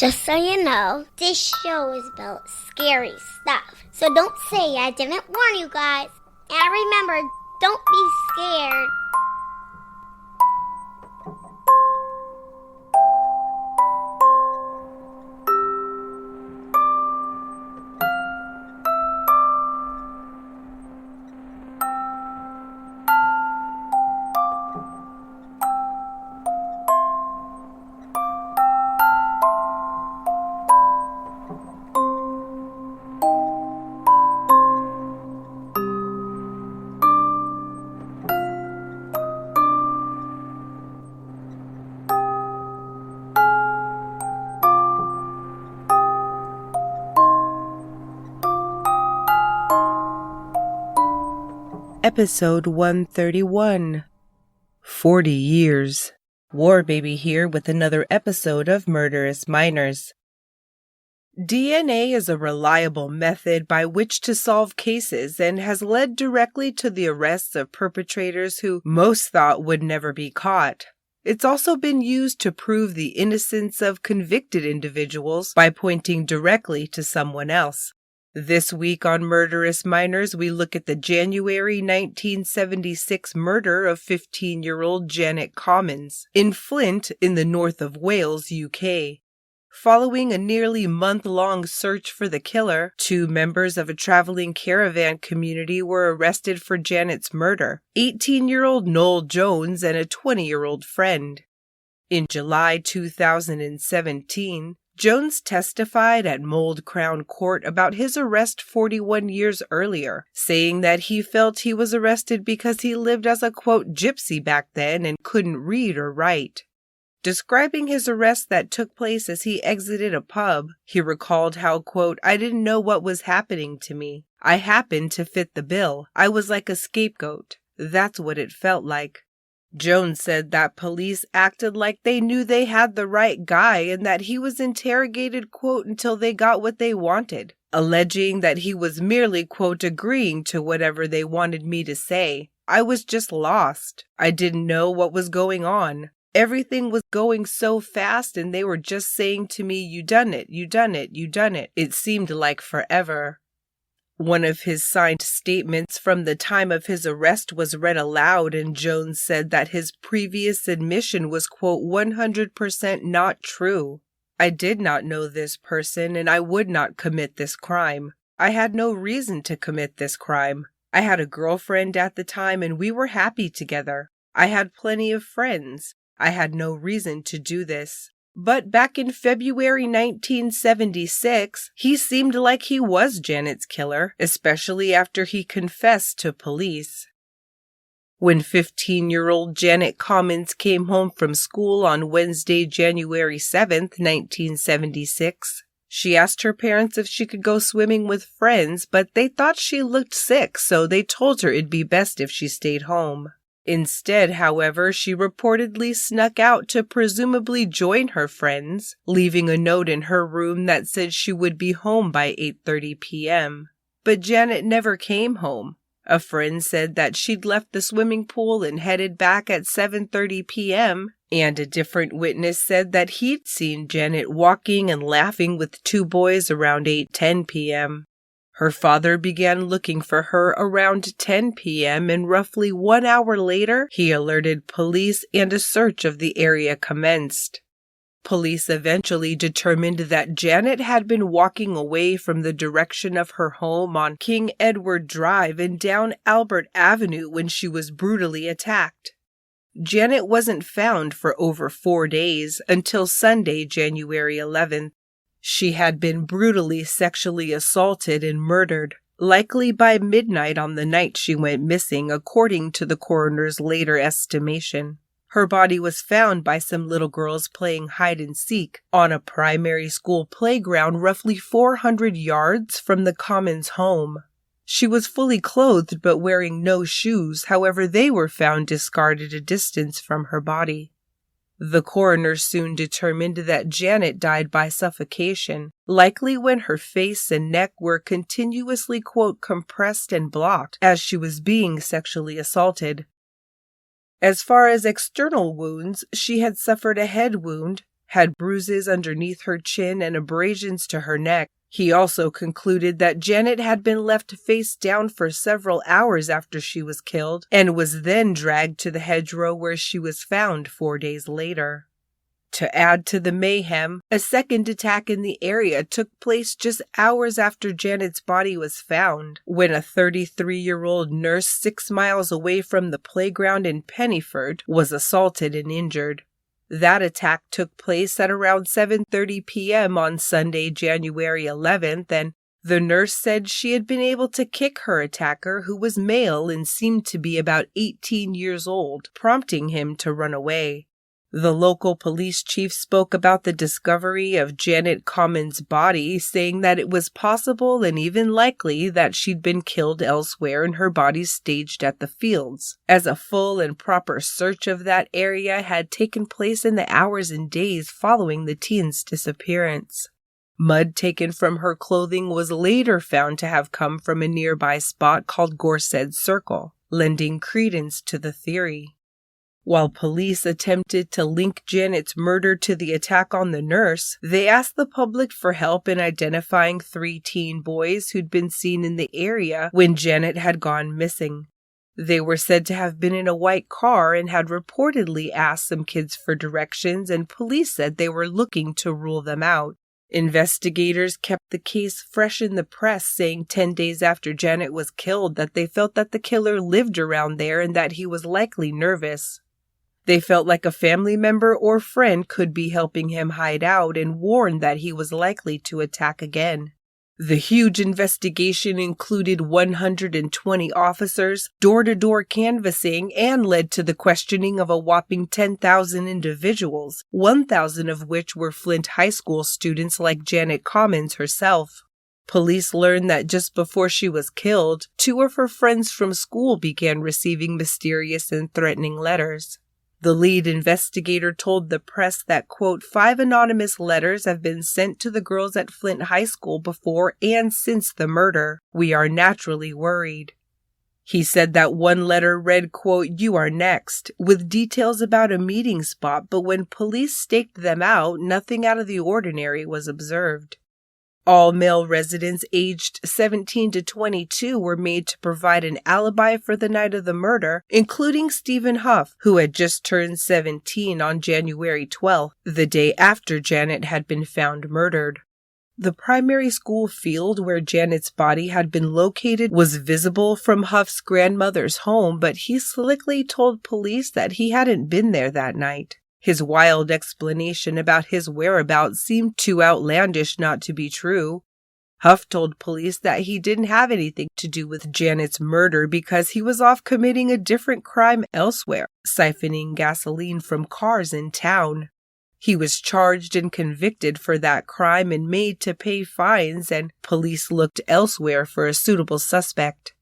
Just so you know, this show is about scary stuff. So don't say I didn't warn you guys. And remember, don't be scared. Episode 131, 40 Years. War Baby here with another episode of Murderous Minors. DNA is a reliable method by which to solve cases and has led directly to the arrests of perpetrators who most thought would never be caught. It's also been used to prove the innocence of convicted individuals by pointing directly to someone else. This week on Murderous Minors, we look at the January 1976 murder of 15-year-old Janet Commins in Flint in the north of Wales, UK. Following a nearly month-long search for the killer, 2 members of a traveling caravan community were arrested for Janet's murder, 18-year-old Noel Jones and a 20-year-old friend. In July 2017, Jones testified at Mold Crown Court about his arrest 41 years earlier, saying that he felt he was arrested because he lived as a, quote, gypsy back then and couldn't read or write. Describing his arrest that took place as he exited a pub, he recalled how, quote, I didn't know what was happening to me. I happened to fit the bill. I was like a scapegoat. That's what it felt like. Jones said that police acted like they knew they had the right guy and that he was interrogated, quote, until they got what they wanted, alleging that he was merely, quote, agreeing to whatever they wanted me to say. I was just lost. I didn't know what was going on. Everything was going so fast and they were just saying to me, you done it, you done it, you done it. It seemed like forever. One of his signed statements from the time of his arrest was read aloud, and Jones said that his previous admission was, quote, 100% not true. I did not know this person, and I would not commit this crime. I had no reason to commit this crime. I had a girlfriend at the time, and we were happy together. I had plenty of friends. I had no reason to do this. But back in February 1976, he seemed like he was Janet's killer, especially after he confessed to police. When 15-year-old Janet Commins came home from school on Wednesday, January 7th, 1976, she asked her parents if she could go swimming with friends, but they thought she looked sick, so they told her it'd be best if she stayed home. Instead, however, she reportedly snuck out to presumably join her friends, leaving a note in her room that said she would be home by 8:30 p.m. But Janet never came home. A friend said that she'd left the swimming pool and headed back at 7:30 p.m., and a different witness said that he'd seen Janet walking and laughing with 2 boys around 8:10 p.m. Her father began looking for her around 10 p.m. and roughly 1 hour later, he alerted police and a search of the area commenced. Police eventually determined that Janet had been walking away from the direction of her home on King Edward Drive and down Albert Avenue when she was brutally attacked. Janet wasn't found for over 4 days until Sunday, January 11th. She had been brutally sexually assaulted and murdered, likely by midnight on the night she went missing, according to the coroner's later estimation. Her body was found by some little girls playing hide-and-seek on a primary school playground roughly 400 yards from the Commins home. She was fully clothed but wearing no shoes, however they were found discarded a distance from her body. The coroner soon determined that Janet died by suffocation, likely when her face and neck were continuously, quote, compressed and blocked as she was being sexually assaulted. As far as external wounds, she had suffered a head wound, had bruises underneath her chin and abrasions to her neck. He also concluded that Janet had been left face down for several hours after she was killed and was then dragged to the hedgerow where she was found 4 days later. To add to the mayhem, a second attack in the area took place just hours after Janet's body was found, when a 33-year-old nurse 6 miles away from the playground in Pennyford was assaulted and injured. That attack took place at around 7:30 p.m. on Sunday, January 11th, and the nurse said she had been able to kick her attacker, who was male and seemed to be about 18 years old, prompting him to run away. The local police chief spoke about the discovery of Janet Commins' body, saying that it was possible and even likely that she'd been killed elsewhere and her body staged at the fields, as a full and proper search of that area had taken place in the hours and days following the teen's disappearance. Mud taken from her clothing was later found to have come from a nearby spot called Gorseed Circle, lending credence to the theory. While police attempted to link Janet's murder to the attack on the nurse, they asked the public for help in identifying 3 teen boys who'd been seen in the area when Janet had gone missing. They were said to have been in a white car and had reportedly asked some kids for directions, and police said they were looking to rule them out. Investigators kept the case fresh in the press, saying 10 days after Janet was killed that they felt that the killer lived around there and that he was likely nervous. They felt like a family member or friend could be helping him hide out and warned that he was likely to attack again. The huge investigation included 120 officers, door-to-door canvassing, and led to the questioning of a whopping 10,000 individuals, 1,000 of which were Flint High School students like Janet Commins herself. Police learned that just before she was killed, 2 of her friends from school began receiving mysterious and threatening letters. The lead investigator told the press that, quote, 5 anonymous letters have been sent to the girls at Flint High School before and since the murder. We are naturally worried. He said that one letter read, quote, "You are next," with details about a meeting spot, but when police staked them out, nothing out of the ordinary was observed. All male residents aged 17 to 22 were made to provide an alibi for the night of the murder, including Stephen Hough, who had just turned 17 on January 12th, the day after Janet had been found murdered. The primary school field where Janet's body had been located was visible from Hough's grandmother's home, but he slickly told police that he hadn't been there that night. His wild explanation about his whereabouts seemed too outlandish not to be true. Hough told police that he didn't have anything to do with Janet's murder because he was off committing a different crime elsewhere, siphoning gasoline from cars in town. He was charged and convicted for that crime and made to pay fines, and police looked elsewhere for a suitable suspect.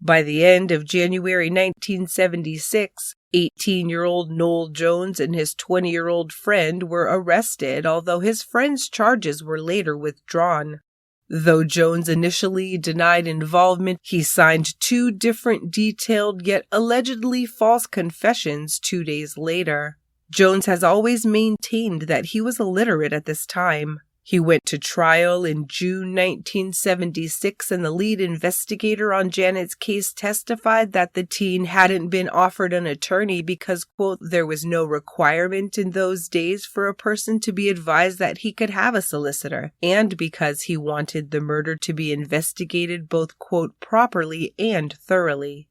By the end of January 1976, 18-year-old Noel Jones and his 20-year-old friend were arrested, although his friend's charges were later withdrawn. Though Jones initially denied involvement, he signed 2 different detailed yet allegedly false confessions 2 days later. Jones has always maintained that he was illiterate at this time. He went to trial in June 1976, and the lead investigator on Janet's case testified that the teen hadn't been offered an attorney because, quote, there was no requirement in those days for a person to be advised that he could have a solicitor, and because he wanted the murder to be investigated both, quote, properly and thoroughly.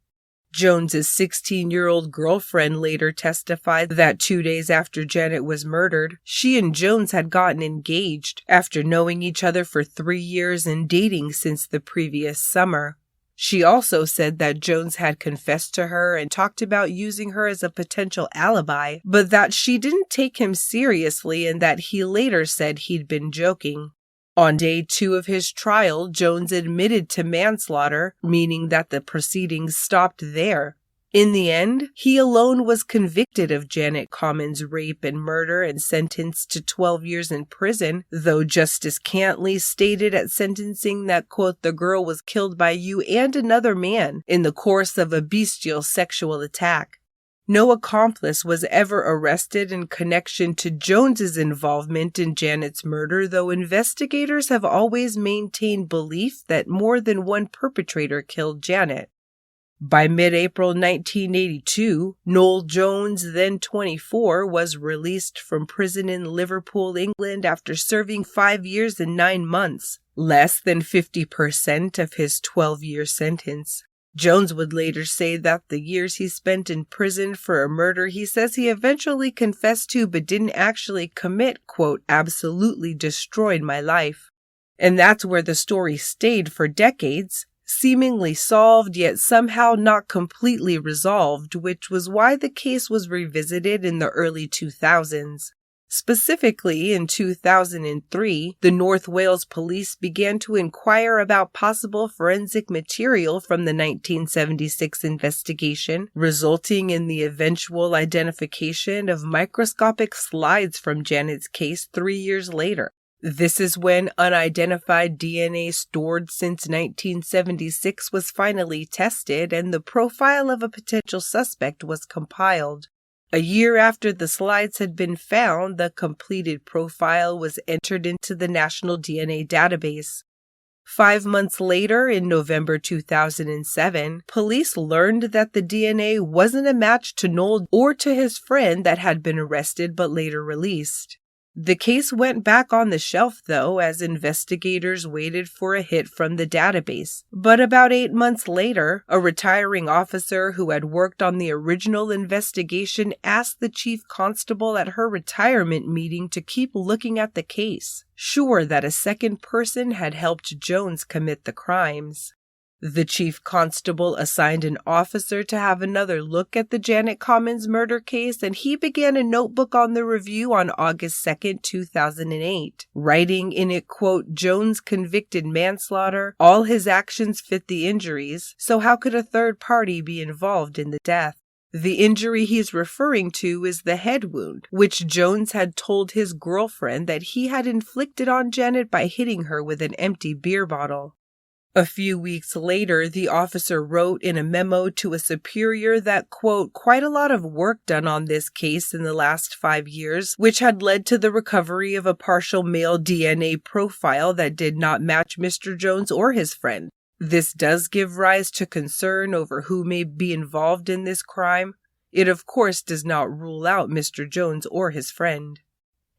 Jones's 16-year-old girlfriend later testified that 2 days after Janet was murdered, she and Jones had gotten engaged after knowing each other for 3 years and dating since the previous summer. She also said that Jones had confessed to her and talked about using her as a potential alibi, but that she didn't take him seriously and that he later said he'd been joking. On day 2 of his trial, Jones admitted to manslaughter, meaning that the proceedings stopped there. In the end, he alone was convicted of Janet Commins' rape and murder and sentenced to 12 years in prison, though Justice Cantley stated at sentencing that, quote, the girl was killed by you and another man in the course of a bestial sexual attack. No accomplice was ever arrested in connection to Jones's involvement in Janet's murder, though investigators have always maintained belief that more than one perpetrator killed Janet. By mid-April 1982, Noel Jones, then 24, was released from prison in Liverpool, England after serving 5 years and 9 months, less than 50% of his 12-year sentence. Jones would later say that the years he spent in prison for a murder he says he eventually confessed to but didn't actually commit, quote, absolutely destroyed my life. And that's where the story stayed for decades, seemingly solved yet somehow not completely resolved, which was why the case was revisited in the early 2000s. Specifically, in 2003, the North Wales Police began to inquire about possible forensic material from the 1976 investigation, resulting in the eventual identification of microscopic slides from Janet's case 3 years later. This is when unidentified DNA stored since 1976 was finally tested and the profile of a potential suspect was compiled. A year after the slides had been found, the completed profile was entered into the National DNA Database. 5 months later, in November 2007, police learned that the DNA wasn't a match to Noel or to his friend that had been arrested but later released. The case went back on the shelf, though, as investigators waited for a hit from the database. But about 8 months later, a retiring officer who had worked on the original investigation asked the chief constable at her retirement meeting to keep looking at the case, sure that a second person had helped Jones commit the crimes. The chief constable assigned an officer to have another look at the Janet Commins murder case, and he began a notebook on the review on August 2, 2008, writing in it, quote, Jones convicted manslaughter, all his actions fit the injuries, so how could a third party be involved in the death? The injury he's referring to is the head wound, which Jones had told his girlfriend that he had inflicted on Janet by hitting her with an empty beer bottle. A few weeks later, the officer wrote in a memo to a superior that, quote, quite a lot of work done on this case in the last 5 years, which had led to the recovery of a partial male DNA profile that did not match Mr. Jones or his friend. This does give rise to concern over who may be involved in this crime. It, of course, does not rule out Mr. Jones or his friend.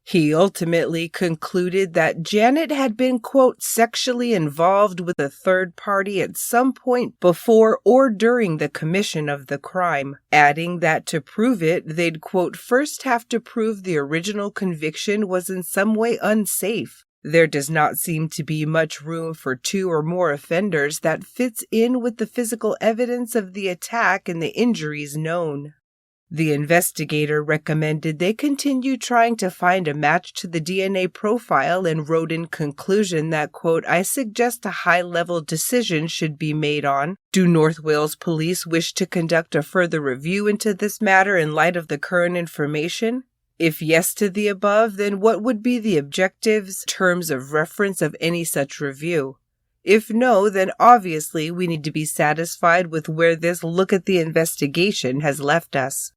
He ultimately concluded that Janet had been, quote, sexually involved with a third party at some point before or during the commission of the crime, adding that to prove it, they'd, quote, first have to prove the original conviction was in some way unsafe. There does not seem to be much room for 2 or more offenders that fits in with the physical evidence of the attack and the injuries known. The investigator recommended they continue trying to find a match to the DNA profile and wrote in conclusion that, quote, I suggest a high-level decision should be made on, do North Wales Police wish to conduct a further review into this matter in light of the current information? If yes to the above, then what would be the objectives, terms of reference of any such review? If no, then obviously we need to be satisfied with where this look at the investigation has left us.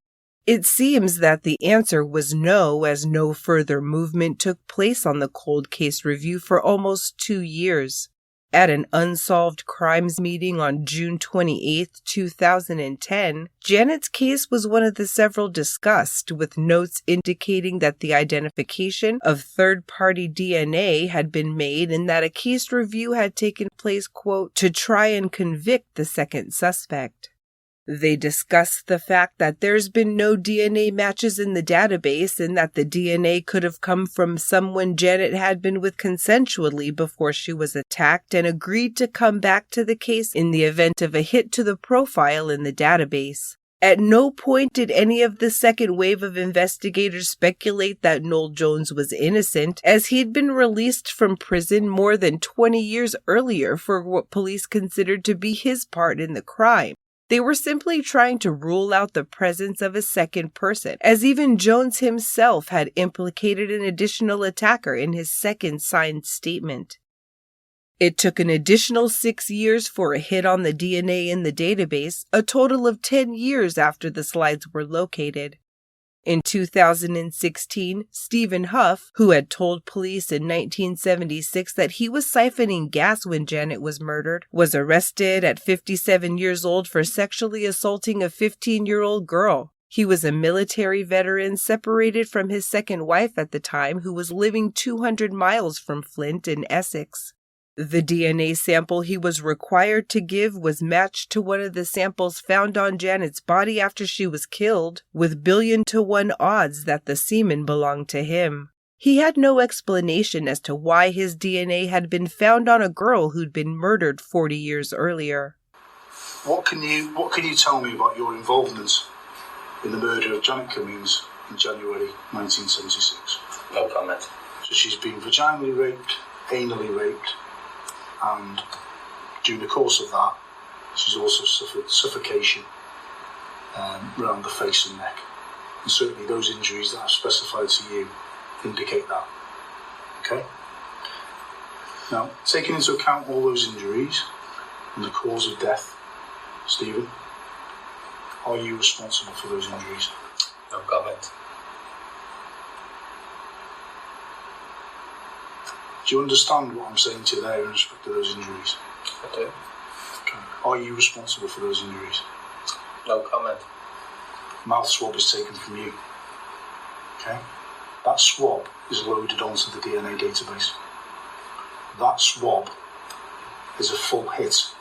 It seems that the answer was no, as no further movement took place on the cold case review for almost 2 years. At an unsolved crimes meeting on June 28, 2010, Janet's case was one of the several discussed, with notes indicating that the identification of third-party DNA had been made and that a case review had taken place, quote, to try and convict the second suspect. They discussed the fact that there's been no DNA matches in the database and that the DNA could have come from someone Janet had been with consensually before she was attacked, and agreed to come back to the case in the event of a hit to the profile in the database. At no point did any of the second wave of investigators speculate that Noel Jones was innocent, as he'd been released from prison more than 20 years earlier for what police considered to be his part in the crime. They were simply trying to rule out the presence of a second person, as even Jones himself had implicated an additional attacker in his second signed statement. It took an additional 6 years for a hit on the DNA in the database, a total of 10 years after the slides were located. In 2016, Stephen Hough, who had told police in 1976 that he was siphoning gas when Janet was murdered, was arrested at 57 years old for sexually assaulting a 15-year-old girl. He was a military veteran separated from his second wife at the time, who was living 200 miles from Flint in Essex. The DNA sample he was required to give was matched to one of the samples found on Janet's body after she was killed, with 1,000,000,000 to 1 odds that the semen belonged to him. He had no explanation as to why his DNA had been found on a girl who'd been murdered 40 years earlier. What can you tell me about your involvement in the murder of Janet Commins in January 1976? No comment. So she's been vaginally raped, anally raped, and during the course of that, she's also suffered suffocation around the face and neck. And certainly those injuries that I've specified to you indicate that. Okay? Now, taking into account all those injuries and the cause of death, Stephen, are you responsible for those injuries? No comment. Do you understand what I'm saying to you there in respect to those injuries? I do. Okay. Are you responsible for those injuries? No comment. Mouth swab is taken from you. Okay? That swab is loaded onto the DNA database. That swab is a full hit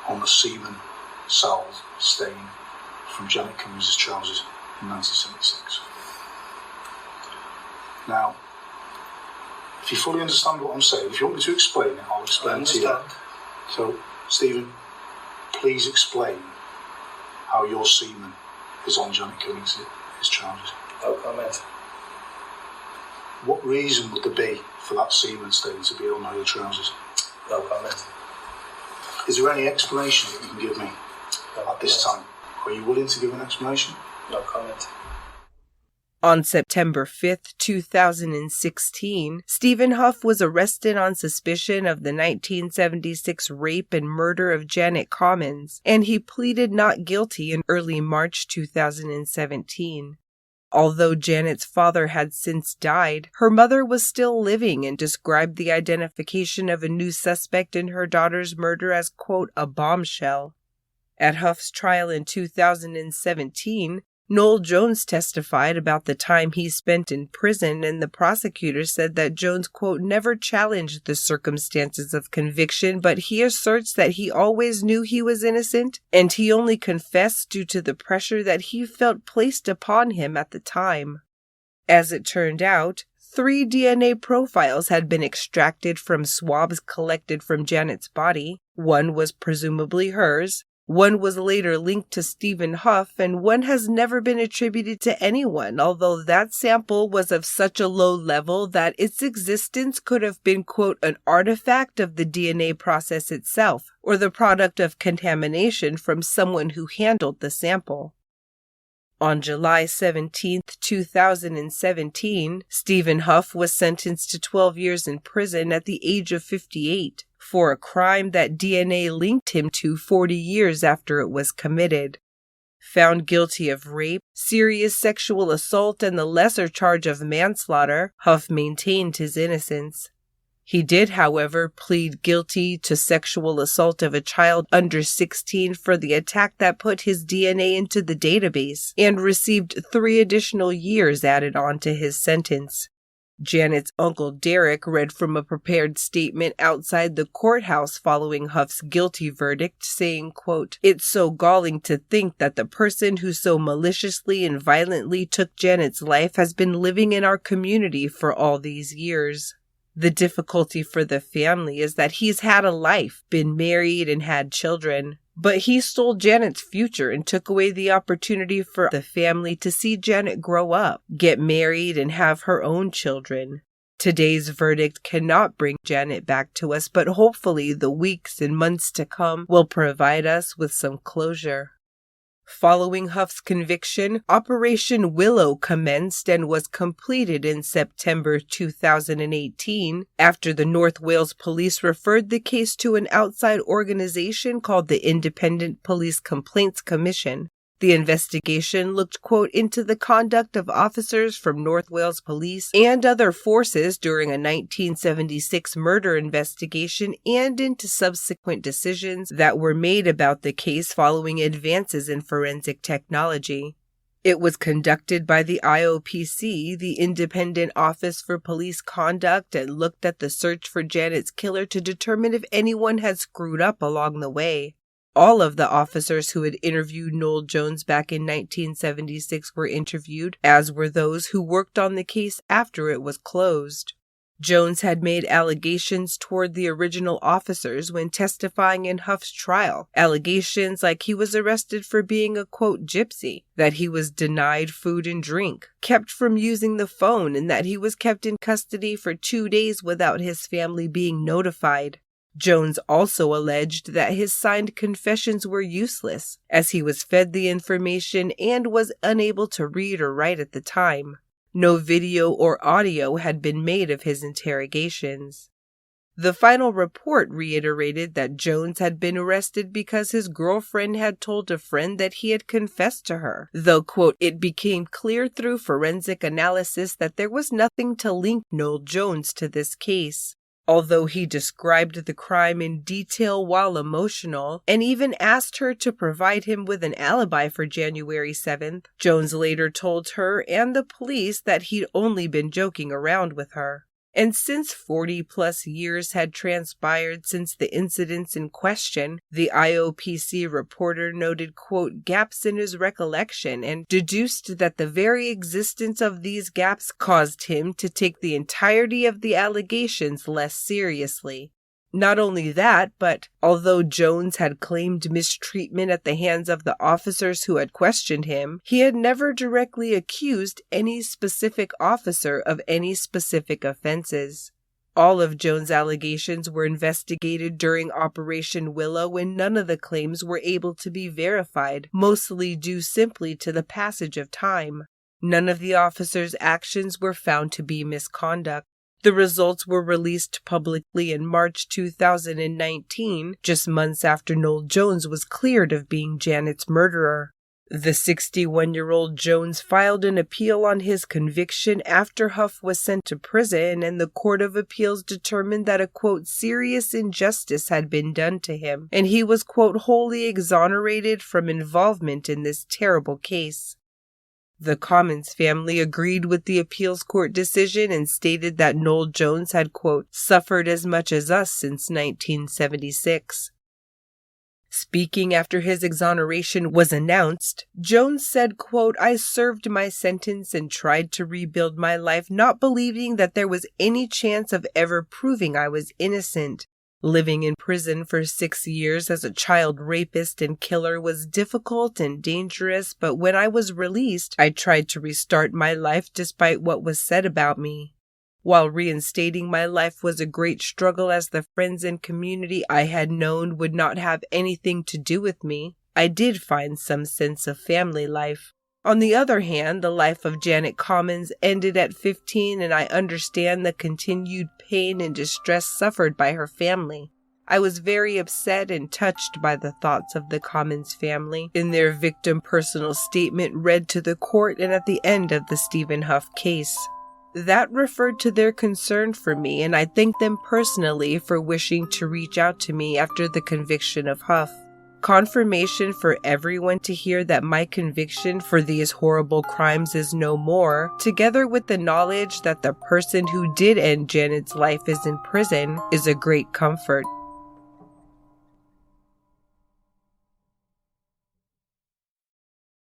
on the semen cells stain from Janet Commins' trousers in 1976. Now, if you fully understand what I'm saying, if you want me to explain it, I'll explain it to you. So, Stephen, please explain how your semen is on Janet Commins' trousers. No comment. What reason would there be for that semen stain to be on your trousers? No comment. Is there any explanation that you can give me at this time? Are you willing to give an explanation? No comment. On September 5th, 2016, Stephen Hough was arrested on suspicion of the 1976 rape and murder of Janet Commins, and he pleaded not guilty in early March 2017. Although Janet's father had since died, her mother was still living and described the identification of a new suspect in her daughter's murder as, quote, a bombshell. At Hough's trial in 2017, Noel Jones testified about the time he spent in prison, and the prosecutor said that Jones, quote, never challenged the circumstances of conviction, but he asserts that he always knew he was innocent, and he only confessed due to the pressure that he felt placed upon him at the time. As it turned out, 3 DNA profiles had been extracted from swabs collected from Janet's body. One was presumably hers. One was later linked to Stephen Hough, and one has never been attributed to anyone, although that sample was of such a low level that its existence could have been, quote, an artifact of the DNA process itself, or the product of contamination from someone who handled the sample. On July 17, 2017, Stephen Hough was sentenced to 12 years in prison at the age of 58 for a crime that DNA linked him to 40 years after it was committed. Found guilty of rape, serious sexual assault, and the lesser charge of manslaughter, Hough maintained his innocence. He did, however, plead guilty to sexual assault of a child under 16 for the attack that put his DNA into the database, and received 3 additional years added on to his sentence. Janet's uncle Derek read from a prepared statement outside the courthouse following Hough's guilty verdict, saying, quote, "It's so galling to think that the person who so maliciously and violently took Janet's life has been living in our community for all these years. The difficulty for the family is that he's had a life, been married, and had children. But he stole Janet's future and took away the opportunity for the family to see Janet grow up, get married, and have her own children. Today's verdict cannot bring Janet back to us, but hopefully the weeks and months to come will provide us with some closure." Following Hough's conviction, Operation Willow commenced and was completed in September 2018 after the North Wales Police referred the case to an outside organization called the Independent Police Complaints Commission. The investigation looked, quote, into the conduct of officers from North Wales Police and other forces during a 1976 murder investigation and into subsequent decisions that were made about the case following advances in forensic technology. It was conducted by the IOPC, the Independent Office for Police Conduct, and looked at the search for Janet's killer to determine if anyone had screwed up along the way. All of the officers who had interviewed Noel Jones back in 1976 were interviewed, as were those who worked on the case after it was closed. Jones had made allegations toward the original officers when testifying in Hough's trial. Allegations like he was arrested for being a, quote, gypsy, that he was denied food and drink, kept from using the phone, and that he was kept in custody for 2 days without his family being notified. Jones also alleged that his signed confessions were useless, as he was fed the information and was unable to read or write at the time. No video or audio had been made of his interrogations. The final report reiterated that Jones had been arrested because his girlfriend had told a friend that he had confessed to her, though, quote, it became clear through forensic analysis that there was nothing to link Noel Jones to this case. Although he described the crime in detail while emotional, and even asked her to provide him with an alibi for January 7th, Jones later told her and the police that he'd only been joking around with her. And since 40-plus years had transpired since the incidents in question, the IOPC reporter noted, quote, gaps in his recollection and deduced that the very existence of these gaps caused him to take the entirety of the allegations less seriously. Not only that, but although Jones had claimed mistreatment at the hands of the officers who had questioned him, he had never directly accused any specific officer of any specific offenses. All of Jones' allegations were investigated during Operation Willow, and none of the claims were able to be verified, mostly due simply to the passage of time. None of the officers' actions were found to be misconduct. The results were released publicly in March 2019, just months after Noel Jones was cleared of being Janet's murderer. The 61-year-old Jones filed an appeal on his conviction after Hough was sent to prison, and the Court of Appeals determined that a, quote, serious injustice had been done to him, and he was, quote, wholly exonerated from involvement in this terrible case. The Commins family agreed with the appeals court decision and stated that Noel Jones had, quote, suffered as much as us since 1976. Speaking after his exoneration was announced, Jones said, quote, I served my sentence and tried to rebuild my life, not believing that there was any chance of ever proving I was innocent. Living in prison for 6 years as a child rapist and killer was difficult and dangerous, but when I was released, I tried to restart my life despite what was said about me. While reinstating my life was a great struggle, as the friends and community I had known would not have anything to do with me, I did find some sense of family life. On the other hand, the life of Janet Commins ended at 15, and I understand the continued pain and distress suffered by her family. I was very upset and touched by the thoughts of the Commins family in their victim personal statement read to the court and at the end of the Stephen Hough case. That referred to their concern for me, and I thank them personally for wishing to reach out to me after the conviction of Hough. Confirmation for everyone to hear that my conviction for these horrible crimes is no more, together with the knowledge that the person who did end Janet's life is in prison, is a great comfort.